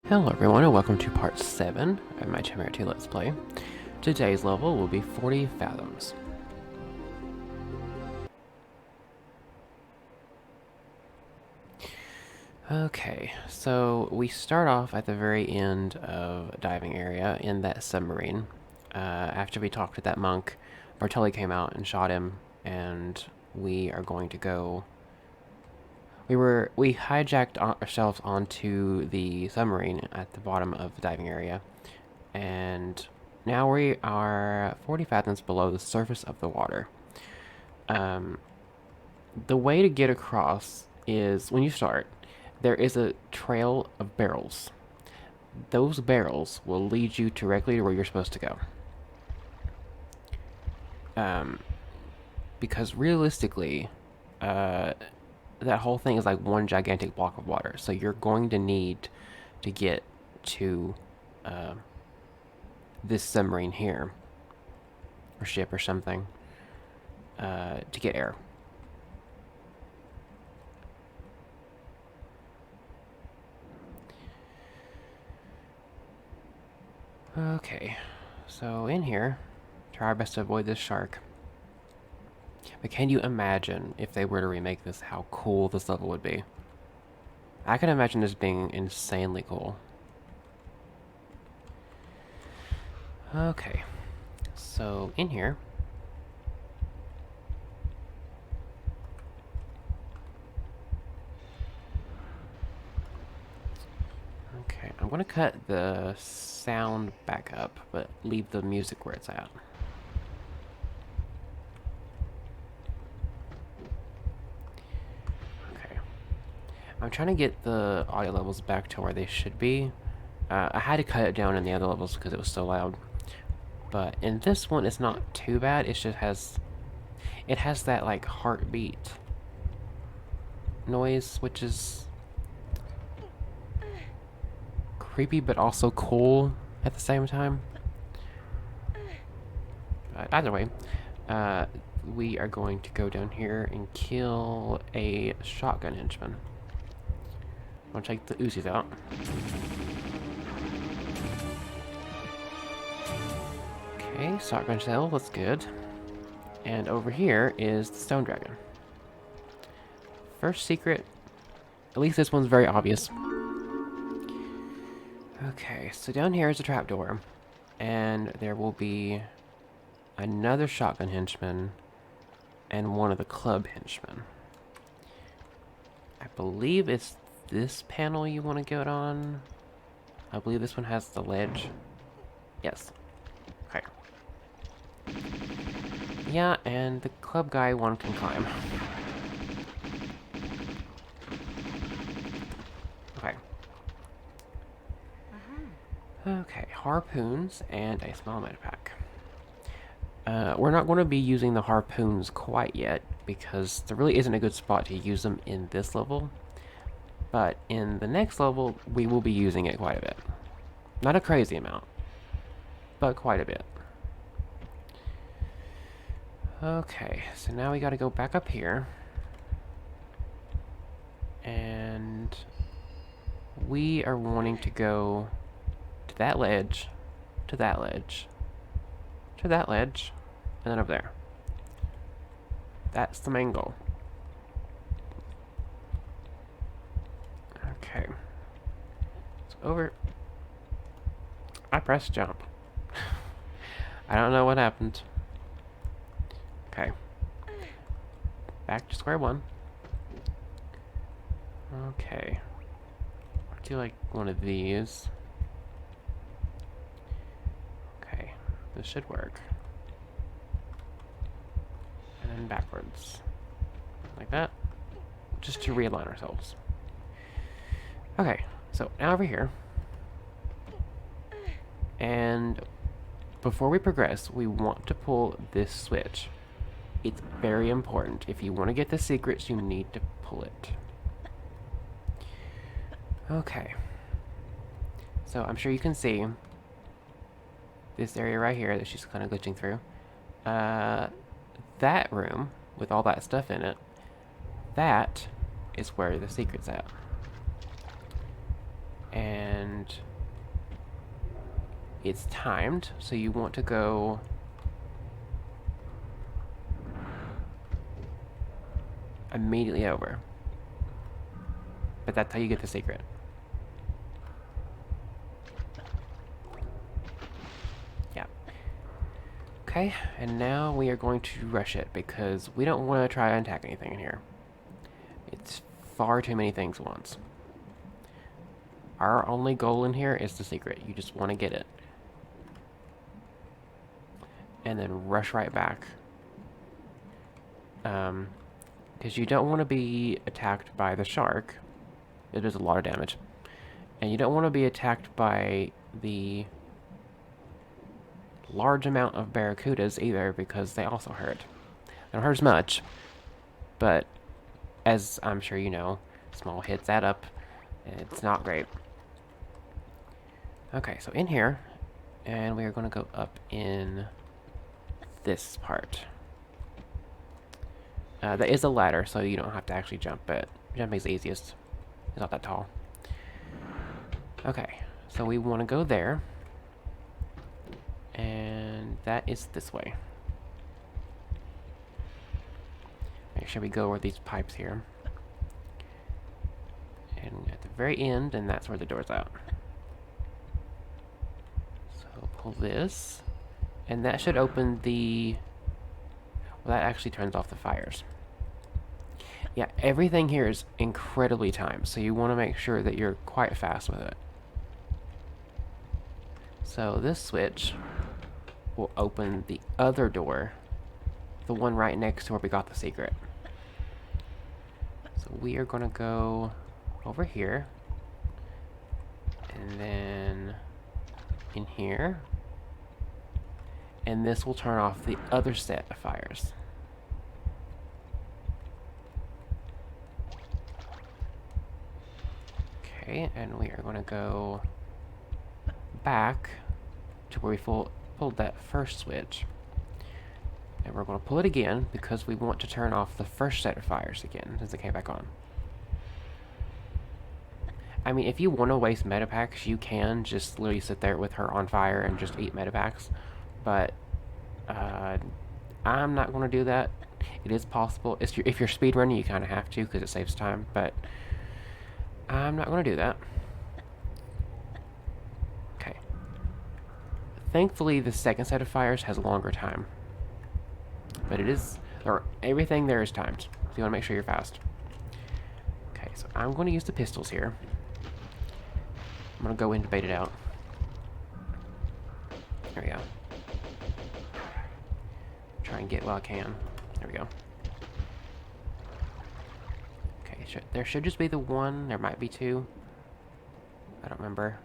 Hello everyone and welcome to part 7 of my Chimera 2 Let's Play. Today's level will be 40 Fathoms. Okay, so we start off at the very end of a diving area in that submarine. After we talked to that monk, Bartelli came out and shot him, and we are going to go... We hijacked ourselves onto the submarine at the bottom of the diving area, and now we are 40 fathoms below the surface of the water. The way to get across is, when you start, there is a trail of barrels. Those barrels will lead you directly to where you're supposed to go. Because realistically, that whole thing is like one gigantic block of water. So you're going to need to get to this submarine here, or ship or something, to get air. Okay, so in here, try our best to avoid this shark. But can you imagine if they were to remake this, how cool this level would be? I can imagine this being insanely cool. Okay, so in here, okay, I'm gonna cut the sound back up, but leave the music where it's at. Okay, I'm trying to get the audio levels back to where they should be. I had to cut it down in the other levels because it was so loud. But in this one, it's not too bad. It just has... It has that, like, heartbeat noise, which is creepy but also cool at the same time. But either way, we are going to go down here and kill a shotgun henchman. I'm gonna take the Uzis out. Okay, shotgun shell, that's good. And over here is the stone dragon. First secret. At least this one's very obvious. Okay, so down here is a trapdoor. And there will be another shotgun henchman and one of the club henchmen. I believe it's this panel you want to get on. I believe this one has the ledge. Yes. Okay. Yeah, and the club guy one can climb. Okay. Okay, harpoons and a small med pack. We're not going to be using the harpoons quite yet, because there really isn't a good spot to use them in this level. But in the next level, we will be using it quite a bit. Not a crazy amount, but quite a bit. Okay, so now we gotta go back up here. And we are wanting to go to that ledge, to that ledge, to that ledge, and then over there. That's the main goal. Okay. So over... I pressed jump. I don't know what happened. Okay. Back to square one. Okay. I'll do like one of these. Okay. This should work. And then backwards. Like that. Just to realign ourselves. Okay. So now over here. And before we progress, we want to pull this switch. It's very important. If you want to get the secrets, you need to pull it. Okay. So I'm sure you can see this area right here that she's kind of glitching through. That room, with all that stuff in it, that is where the secret's at. And it's timed, so you want to go immediately over. But that's how you get the secret. Yeah. Okay, and now we are going to rush it because we don't want to try and attack anything in here. It's far too many things at once. Our only goal in here is the secret. You just want to get it. And then rush right back. Because you don't want to be attacked by the shark. It does a lot of damage. And you don't want to be attacked by the large amount of barracudas either, because they also hurt. They don't hurt as much, but as I'm sure you know, small hits add up, and it's not great. Okay, so in here, and we are going to go up in this part. That is a ladder, so you don't have to actually jump, but jumping is the easiest. It's not that tall. Okay, so we want to go there, and that is this way. Make sure we go over these pipes here. And at the very end, and that's where the door's out. So pull this, and that should open the... Well, that actually turns off the fires. Yeah, everything here is incredibly timed, so you want to make sure that you're quite fast with it. So this switch will open the other door, the one right next to where we got the secret. So we are going to go over here, and then in here, and this will turn off the other set of fires. Okay, and we are going to go back to where we pulled that first switch. And we're going to pull it again because we want to turn off the first set of fires again since it came back on. I mean, if you want to waste metapacks, you can just literally sit there with her on fire and just eat metapacks. But I'm not going to do that. It is possible. If you're speedrunning, you kind of have to because it saves time. But I'm not going to do that. Okay. Thankfully, the second set of fires has a longer time. But it is... or everything there is timed. So you want to make sure you're fast. Okay, so I'm going to use the pistols here. I'm going to go in to bait it out. There we go. Try and get what I can. There we go. Okay, there should just be the one. There might be two. I don't remember.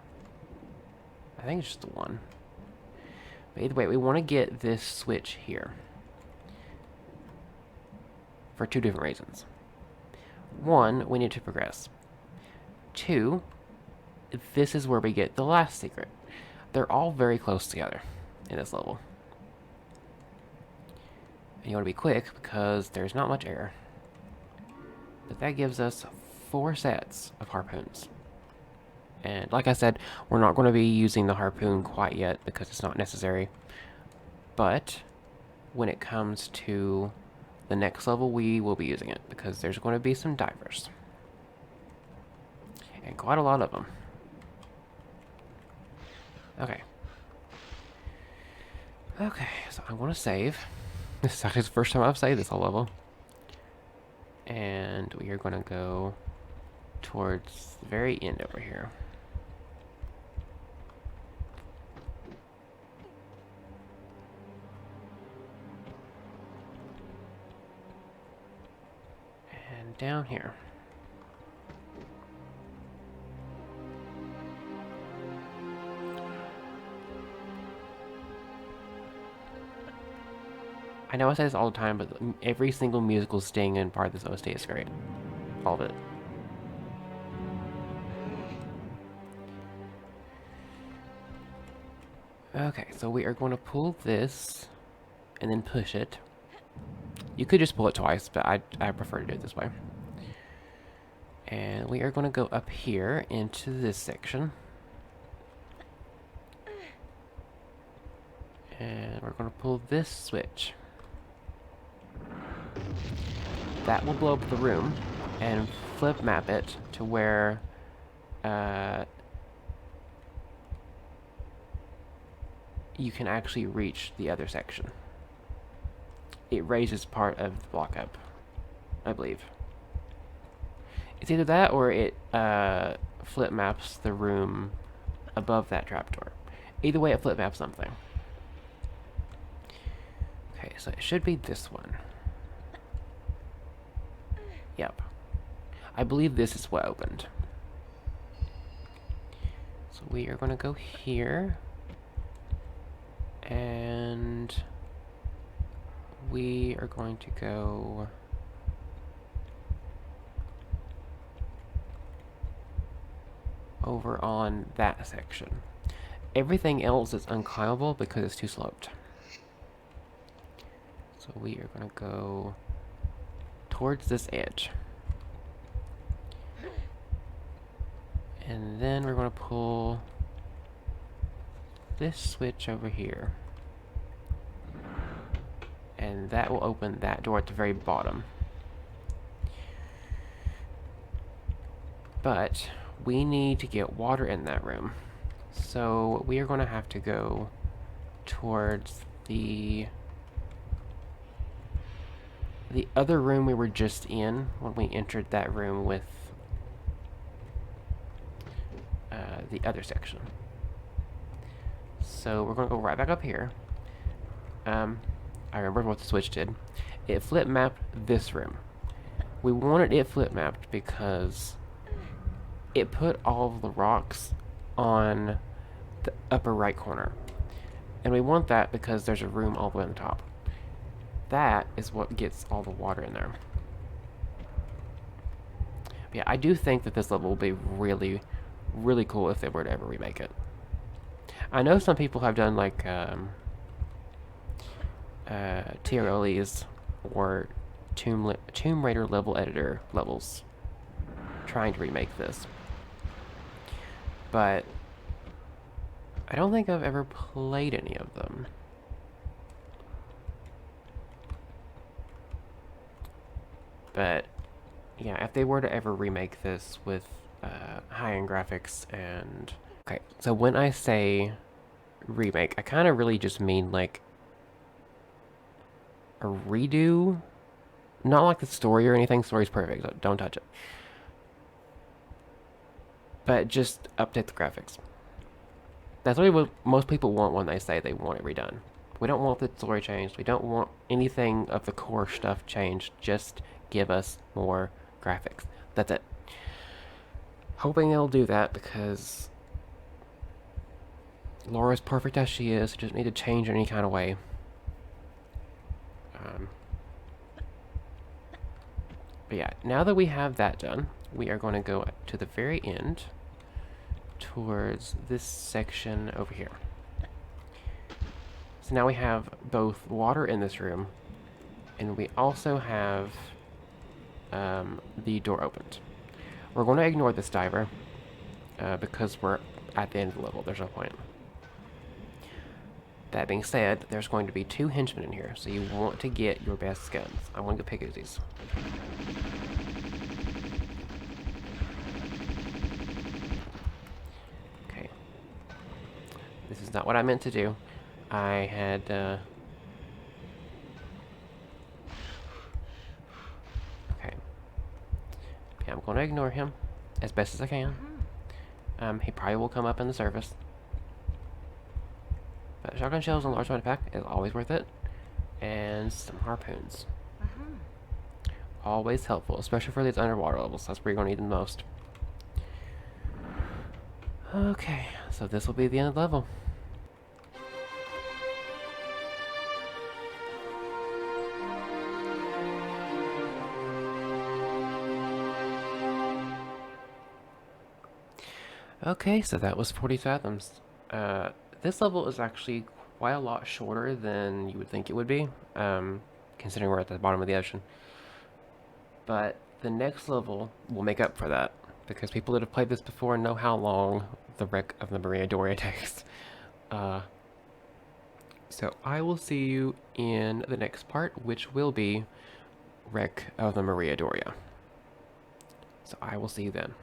I think it's just the one. But either way, we want to get this switch here. For two different reasons. One, we need to progress. Two, this is where we get the last secret. They're all very close together in this level. And you want to be quick because there's not much air. But that gives us 4 sets of harpoons. And like I said, we're not going to be using the harpoon quite yet because it's not necessary. But when it comes to the next level, we will be using it because there's going to be some divers. And quite a lot of them. Okay. Okay, so I'm going to save. This is actually the first time I've saved this whole level. And we are going to go towards the very end over here. And down here. I know I say this all the time, but every single musical sting in part of this OST is great. All of it. Okay, so we are going to pull this and then push it. You could just pull it twice, but I prefer to do it this way. And we are going to go up here into this section. And we're going to pull this switch. That will blow up the room and flip map it to where you can actually reach the other section. It raises part of the block up, I believe. It's either that or it flip maps the room above that trapdoor. Either way, it flip maps something. Okay, so it should be this one. Yep. I believe this is what opened. So we are going to go here. And we are going to go over on that section. Everything else is unclimbable because it's too sloped. So we are going to go towards this edge. And then we're going to pull this switch over here. And that will open that door at the very bottom. But we need to get water in that room. So we are going to have to go towards the other room we were just in when we entered that room with the other section. So we're going to go right back up here. I remember what the switch did. It flip mapped this room. We wanted it flip mapped because it put all of the rocks on the upper right corner. And we want that because there's a room all the way on the top. That is what gets all the water in there. But yeah, I do think that this level will be really, really cool if they were to ever remake it. I know some people have done like TRLEs or Tomb Raider level editor levels trying to remake this. But I don't think I've ever played any of them. But yeah, if they were to ever remake this with high-end graphics and... Okay, so when I say remake, I kind of really just mean like a redo. Not like the story or anything. Story's perfect, so don't touch it. But just update the graphics. That's really what most people want when they say they want it redone. We don't want the story changed. We don't want anything of the core stuff changed. Just give us more graphics. That's it. Hoping they'll do that because Laura's perfect as she is. She doesn't need to change in any kind of way. But yeah, now that we have that done, we are going to go to the very end towards this section over here. So now we have both water in this room, and we also have the door opened. We're going to ignore this diver because we're at the end of the level. There's no point. That being said, there's going to be 2 henchmen in here, so you want to get your best guns. I want to go pick Uzis. Okay. This is not what I meant to do. I had... Okay. Yeah, I'm going to ignore him as best as I can. He probably will come up in the surface. But shotgun shells and large weapon pack is always worth it. And some harpoons. Always helpful, especially for these underwater levels. That's where you're going to need them the most. Okay, so this will be the end of the level. Okay, so that was 40 Fathoms. This level is actually quite a lot shorter than you would think it would be, considering we're at the bottom of the ocean. But the next level will make up for that, because people that have played this before know how long the wreck of the Maria Doria takes. Uh, so I will see you in the next part, which will be wreck of the Maria Doria. So I will see you then.